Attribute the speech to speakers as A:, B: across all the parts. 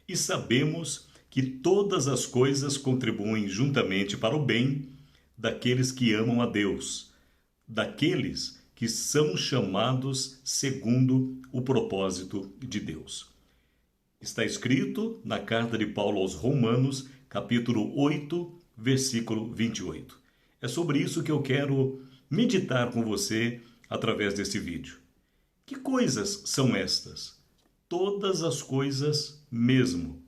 A: E sabemos que todas as coisas contribuem juntamente para o bem daqueles que amam a Deus, daqueles que são chamados segundo o propósito de Deus. Está escrito na carta de Paulo aos Romanos, capítulo 8, versículo 28. É sobre isso que eu quero meditar com você através desse vídeo. Que coisas são estas? Todas as coisas mesmo.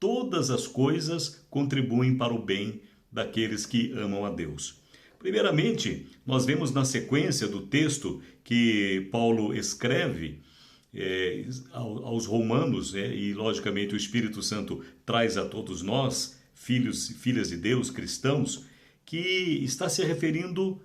A: Todas as coisas contribuem para o bem daqueles que amam a Deus. Primeiramente, nós vemos na sequência do texto que Paulo escreve aos Romanos, e logicamente o Espírito Santo traz a todos nós, filhos e filhas de Deus, cristãos, que está se referindo,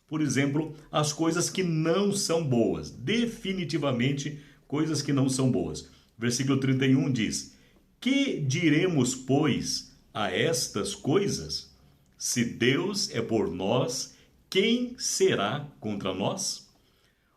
A: por exemplo, às coisas que não são boas, definitivamente coisas que não são boas. Versículo 31 diz: que diremos, pois, a estas coisas? Se Deus é por nós, quem será contra nós?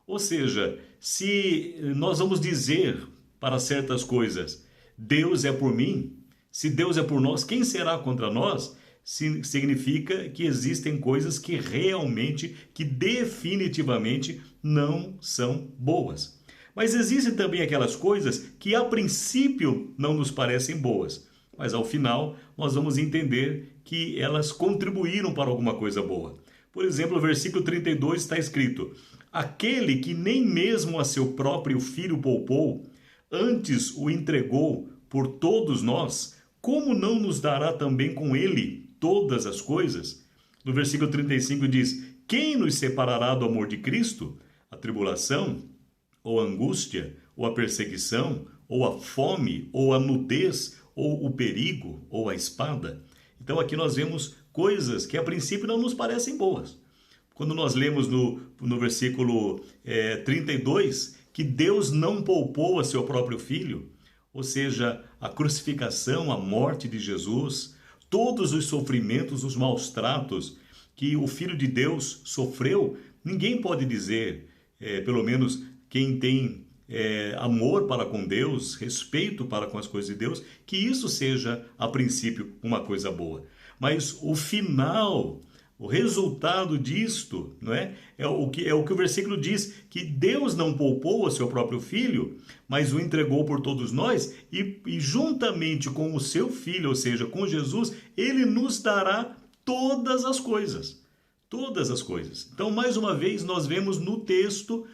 A: Ou seja, se nós vamos dizer para certas coisas, Deus é por mim, se Deus é por nós, quem será contra nós? Significa que existem coisas que realmente, que definitivamente não são boas. Mas existem também aquelas coisas que a princípio não nos parecem boas, mas ao final nós vamos entender que elas contribuíram para alguma coisa boa. Por exemplo, o versículo 32 está escrito: aquele que nem mesmo a seu próprio filho poupou, antes o entregou por todos nós, como não nos dará também com ele todas as coisas? No versículo 35 diz: quem nos separará do amor de Cristo? A tribulação, ou a angústia, ou a perseguição, ou a fome, ou a nudez, ou o perigo, ou a espada? Então aqui nós vemos coisas que a princípio não nos parecem boas. Quando nós lemos no versículo 32 que Deus não poupou a seu próprio filho, ou seja, a crucificação, a morte de Jesus, todos os sofrimentos, os maus tratos que o Filho de Deus sofreu, ninguém pode dizer, pelo menos quem tem amor para com Deus, respeito para com as coisas de Deus, que isso seja, a princípio, uma coisa boa. Mas o final, o resultado disto, não é? É o que o versículo diz, que Deus não poupou a seu próprio Filho, mas o entregou por todos nós, e juntamente com o seu Filho, ou seja, com Jesus, ele nos dará todas as coisas. Todas as coisas. Então, mais uma vez, nós vemos no texto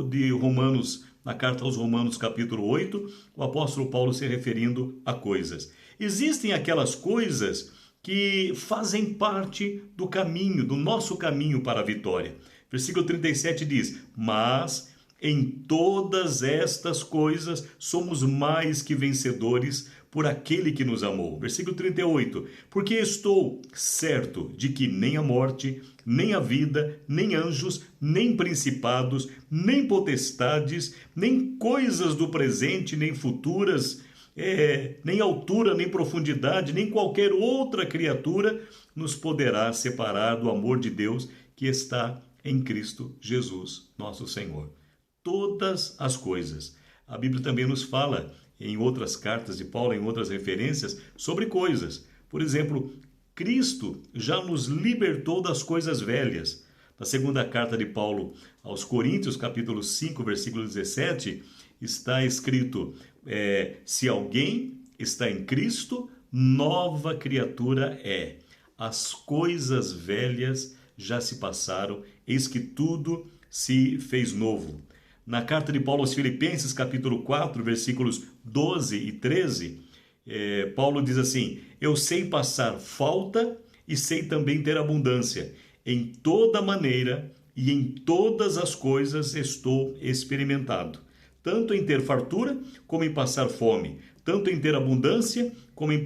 A: de Romanos, na carta aos Romanos, capítulo 8, o apóstolo Paulo se referindo a coisas. Existem aquelas coisas que fazem parte do caminho, do nosso caminho para a vitória. Versículo 37 diz: mas em todas estas coisas somos mais que vencedores por aquele que nos amou. Versículo 38, porque estou certo de que nem a morte, nem a vida, nem anjos, nem principados, nem potestades, nem coisas do presente, nem futuras, nem altura, nem profundidade, nem qualquer outra criatura nos poderá separar do amor de Deus que está em Cristo Jesus, nosso Senhor. Todas as coisas. A Bíblia também nos fala, em outras cartas de Paulo, em outras referências, sobre coisas. Por exemplo, Cristo já nos libertou das coisas velhas. Na segunda carta de Paulo aos Coríntios, capítulo 5, versículo 17, está escrito: se alguém está em Cristo, nova criatura é. As coisas velhas já se passaram, eis que tudo se fez novo. Na carta de Paulo aos Filipenses, capítulo 4, versículos 12 e 13, Paulo diz assim: eu sei passar falta e sei também ter abundância. Em toda maneira e em todas as coisas estou experimentado, tanto em ter fartura como em passar fome, tanto em ter abundância como em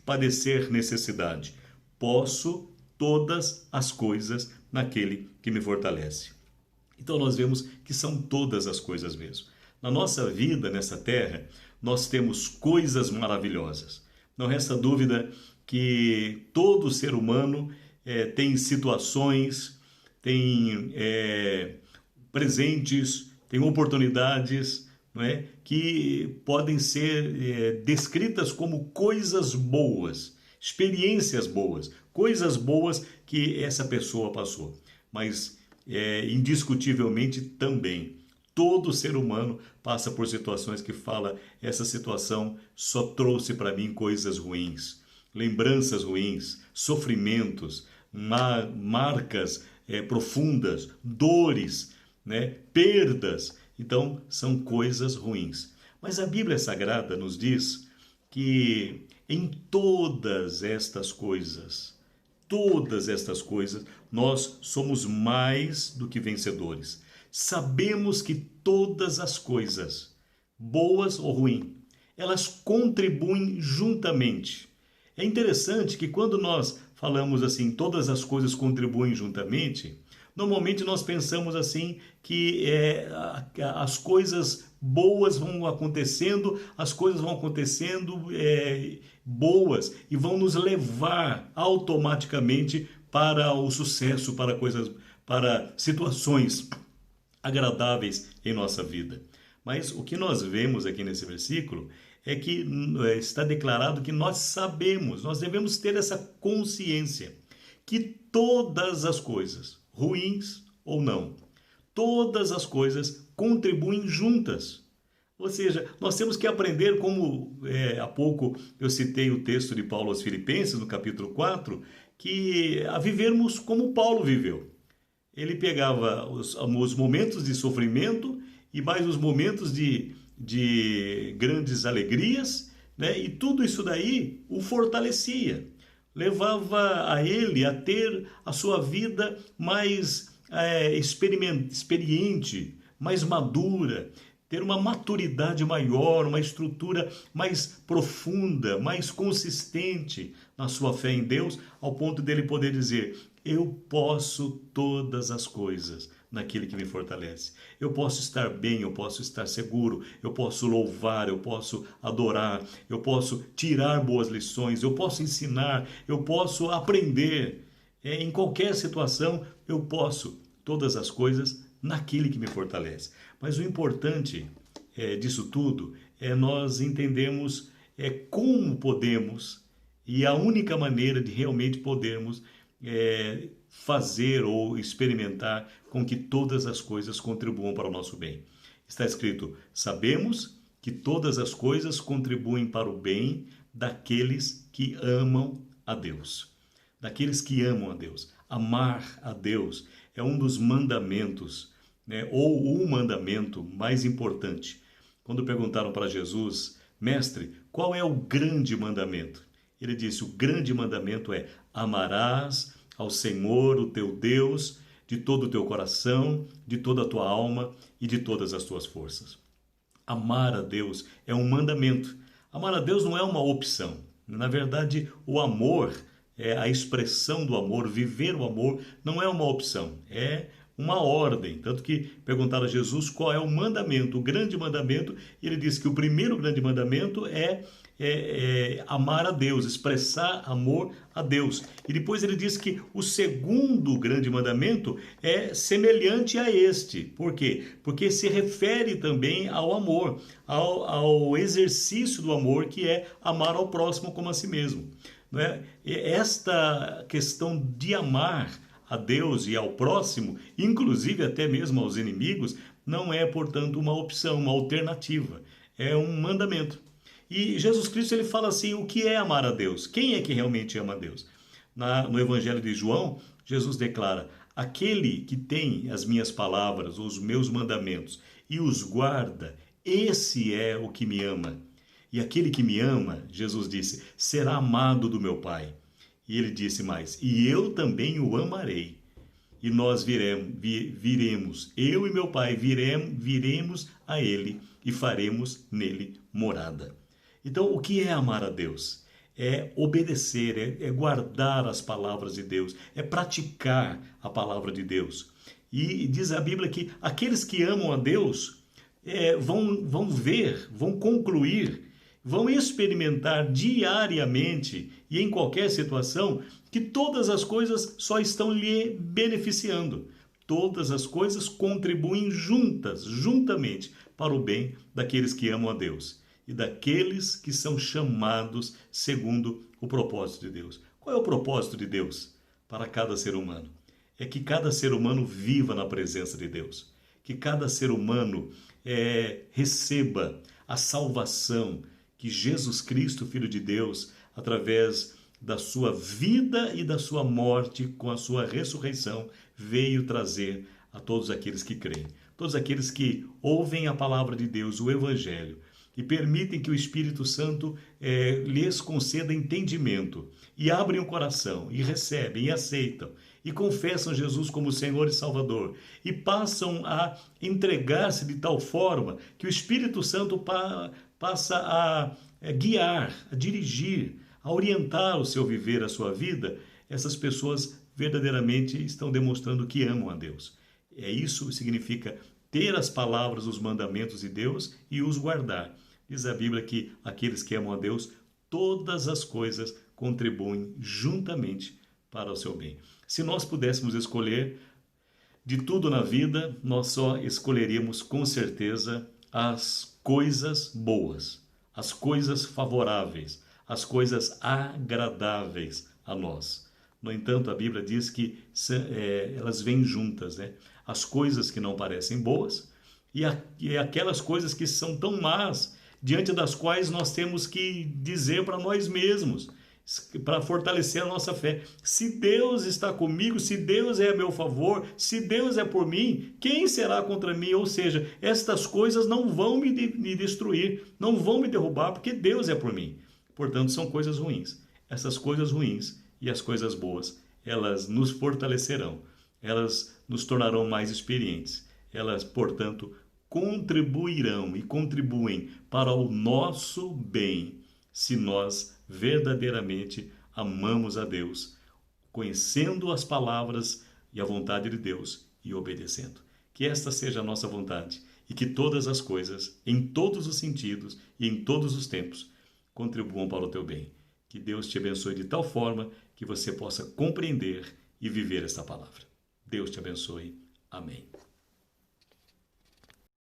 A: padecer necessidade. Posso todas as coisas naquele que me fortalece. Então nós vemos que são todas as coisas mesmo. Na nossa vida, nessa terra, nós temos coisas maravilhosas. Não resta dúvida que todo ser humano tem situações, tem presentes, tem oportunidades, não é? que podem ser descritas como coisas boas, experiências boas, coisas boas que essa pessoa passou. Mas, indiscutivelmente também, todo ser humano passa por situações que fala, essa situação só trouxe para mim coisas ruins, lembranças ruins, sofrimentos, marcas profundas, dores, né? Perdas. Então, são coisas ruins. Mas a Bíblia Sagrada nos diz que em todas estas coisas, nós somos mais do que vencedores. Sabemos que todas as coisas, boas ou ruins, elas contribuem juntamente. É interessante que quando nós falamos assim, todas as coisas contribuem juntamente, normalmente nós pensamos assim que as coisas boas vão acontecendo, boas e vão nos levar automaticamente para o sucesso, para situações agradáveis em nossa vida. Mas o que nós vemos aqui nesse versículo é que está declarado que nós sabemos, nós devemos ter essa consciência que todas as coisas, ruins ou não, todas as coisas contribuem juntas. Ou seja, nós temos que aprender, como há pouco eu citei o texto de Paulo aos Filipenses, no capítulo 4, que a vivermos como Paulo viveu. Ele pegava os momentos de sofrimento e mais os momentos de grandes alegrias, né? E tudo isso daí o fortalecia, levava a ele a ter a sua vida mais experiente, mais madura, ter uma maturidade maior, uma estrutura mais profunda, mais consistente na sua fé em Deus, ao ponto dele poder dizer: eu posso todas as coisas naquele que me fortalece. Eu posso estar bem, eu posso estar seguro, eu posso louvar, eu posso adorar, eu posso tirar boas lições, eu posso ensinar, eu posso aprender. Em qualquer situação, eu posso todas as coisas naquele que me fortalece. Mas o importante disso tudo é nós entendermos como podemos, e a única maneira de realmente podermos fazer ou experimentar com que todas as coisas contribuam para o nosso bem. Está escrito: sabemos que todas as coisas contribuem para o bem daqueles que amam a Deus. Daqueles que amam a Deus. Amar a Deus é um dos mandamentos, né, ou o mandamento mais importante. Quando perguntaram para Jesus: mestre, qual é o grande mandamento? Ele disse: o grande mandamento é: amarás ao Senhor, o teu Deus, de todo o teu coração, de toda a tua alma e de todas as tuas forças. Amar a Deus é um mandamento. Amar a Deus não é uma opção. Na verdade, o amor, a expressão do amor, viver o amor, não é uma opção, é uma ordem. Tanto que perguntaram a Jesus qual é o mandamento, o grande mandamento, e ele disse que o primeiro grande mandamento é amar a Deus, expressar amor a Deus. E depois ele diz que o segundo grande mandamento é semelhante a este. Por quê? Porque se refere também ao amor, ao exercício do amor, que é amar ao próximo como a si mesmo. Não é? Esta questão de amar a Deus e ao próximo, inclusive até mesmo aos inimigos, não é, portanto, uma opção, uma alternativa. É um mandamento. E Jesus Cristo, ele fala assim: o que é amar a Deus? Quem é que realmente ama a Deus? No Evangelho de João, Jesus declara: aquele que tem as minhas palavras, os meus mandamentos, e os guarda, esse é o que me ama. E aquele que me ama, Jesus disse, será amado do meu Pai. E ele disse mais: e eu também o amarei. E nós viremos, eu e meu Pai, viremos a ele e faremos nele morada. Então, o que é amar a Deus? É obedecer, é guardar as palavras de Deus, é praticar a palavra de Deus. E diz a Bíblia que aqueles que amam a Deus vão ver, vão concluir, vão experimentar diariamente e em qualquer situação que todas as coisas só estão lhe beneficiando. Todas as coisas contribuem juntamente para o bem daqueles que amam a Deus e daqueles que são chamados segundo o propósito de Deus. Qual é o propósito de Deus para cada ser humano? É que cada ser humano viva na presença de Deus, que cada ser humano receba a salvação que Jesus Cristo, Filho de Deus, através da sua vida e da sua morte, com a sua ressurreição, veio trazer a todos aqueles que creem. Todos aqueles que ouvem a palavra de Deus, o Evangelho, e permitem que o Espírito Santo lhes conceda entendimento, e abrem o coração, e recebem, e aceitam, e confessam Jesus como Senhor e Salvador, e passam a entregar-se de tal forma que o Espírito Santo passa a guiar, a dirigir, a orientar o seu viver, a sua vida. Essas pessoas verdadeiramente estão demonstrando que amam a Deus. Isso significa ter as palavras, os mandamentos de Deus e os guardar. Diz a Bíblia que aqueles que amam a Deus, todas as coisas contribuem juntamente para o seu bem. Se nós pudéssemos escolher de tudo na vida, nós só escolheríamos com certeza as coisas boas, as coisas favoráveis, as coisas agradáveis a nós. No entanto, a Bíblia diz que elas vêm juntas, né? As coisas que não parecem boas e aquelas coisas que são tão más, diante das quais nós temos que dizer para nós mesmos, para fortalecer a nossa fé: se Deus está comigo, se Deus é a meu favor, se Deus é por mim, quem será contra mim? Ou seja, estas coisas não vão me destruir, não vão me derrubar, porque Deus é por mim. Portanto, são coisas ruins. Essas coisas ruins e as coisas boas, elas nos fortalecerão, elas nos tornarão mais experientes, elas, portanto, contribuirão e contribuem para o nosso bem, se nós verdadeiramente amamos a Deus, conhecendo as palavras e a vontade de Deus e obedecendo. Que esta seja a nossa vontade e que todas as coisas, em todos os sentidos e em todos os tempos, contribuam para o teu bem. Que Deus te abençoe de tal forma que você possa compreender e viver esta palavra. Deus te abençoe. Amém.